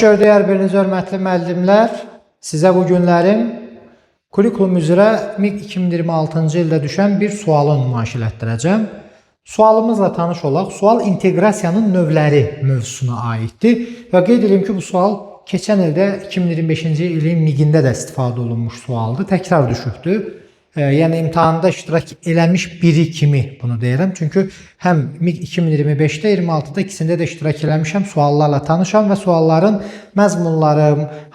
gördük hər-biriniz hörmətli müəllimlər. Sizə bu günlərim kurikulum üzrə MİQ 2026-cı ildə düşən bir sualı nümayiş etdirəcəm. Sualımızla tanış olaq. Sual inteqrasiyanın növləri mövzusuna aiddir və qeyd edim ki, bu sual keçən ildə 2025-ci ilin MİQ-ində də istifadə olunmuş sualdır. Təkrar düşübdür. Yəni imtahanda iştirak eləmiş biri kimi bunu deyirəm. Çünki həm MİQ 2025-də, 26-da ikisində də iştirak eləmişəm, suallarla tanışam və sualların məzmunları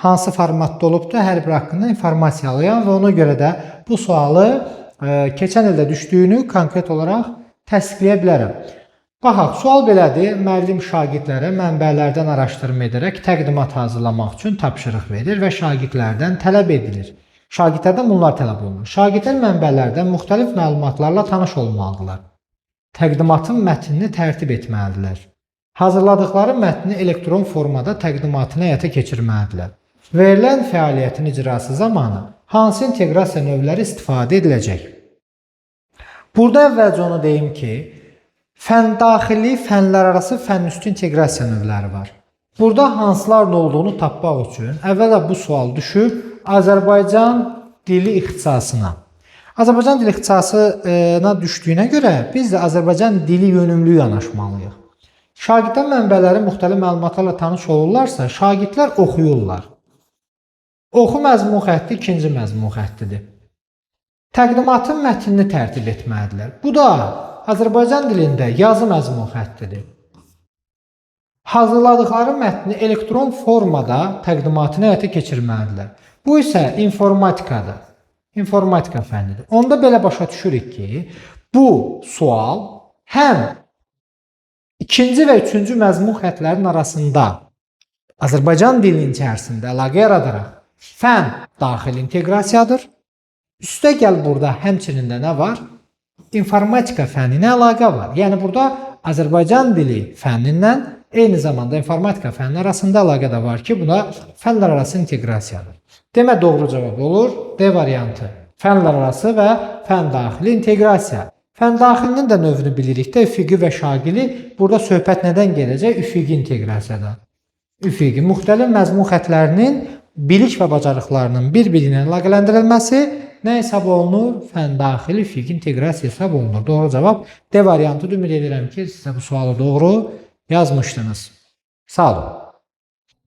hansı formatda olubdur, hər biri haqqında informasiyalıyam və ona görə də bu sualı keçən ildə düşdüyünü konkret olaraq təsdiqləyə bilərəm. Baxaq, sual belədir. Müəllim şagirdlərə mənbələrdən araşdırma edərək təqdimat hazırlamaq üçün tapşırıq verir və şagirdlərdən tələb edilir. Şagirdlərdən bunlar tələb olunur. Şagirdlər mənbələrdən müxtəlif məlumatlarla tanış olmalıdırlar. Təqdimatın mətnini tərtib etməlidirlər. Hazırladıkları mətni elektron formada təqdimatını həyata keçirməlidirlər. Verilən fəaliyyətin icrası zamanı hansı inteqrasiya növləri istifadə ediləcək? Burada əvvəlcə onu deyim ki, fən daxili, fənlər arası, fən üstü inteqrasiya növləri var. Burada hansıların olduğunu tapmaq üçün əvvəla bu sual düşüb Azərbaycan dili ixtisasına. Azərbaycan dili ixtisasına düşdüyünə görə biz də Azərbaycan dili yönümlü yanaşmalıyıq. Şagirdlər mənbələri müxtəlif məlumatlarla tanış olurlarsa, şagirdlər oxuyurlar. Oxu məzmun xətti ikinci məzmun xəttidir. Təqdimatın mətnini tərtib etməlidirlər. Bu da Azərbaycan dilində yazı məzmun xəttidir. Hazırladıkları mətni elektron formada təqdimatını həyata keçirməlidirlər. Bu isə informatikadır. İnformatika fənnidir. Onda belə başa düşürük ki, bu sual həm ikinci və üçüncü məzmun xətlərin arasında Azərbaycan dilinin içərisində əlaqə yaradaraq fən daxil inteqrasiyadır. Üstə gəl burada həmçinin də nə var? İnformatika fənninə əlaqə var. Yəni burada Azərbaycan dili fənnindən eyni zamanda informatika fənni arasında əlaqə də var ki, buna fənlər arası inteqrasiyadır. Demə doğru cavab olur. D variantı. Fənlər arası və fən daxili inteqrasiya. Fən daxilinin də növünü bilirik də, üfüqi və şaqili. Burada söhbət nədən gələcək? Üfüqi inteqrasiyadan. Üfüqi, müxtəlif məzmun xətlərinin bilik və bacarıqlarının bir-biri ilə əlaqələndirilməsi nə hesab olunur? Fən daxili üfüqi inteqrasiya hesab olunur. Doğru cavab D variantı. Ümid edirəm ki, sizə bu sualı doğru yazmışdınız. Sağ olun.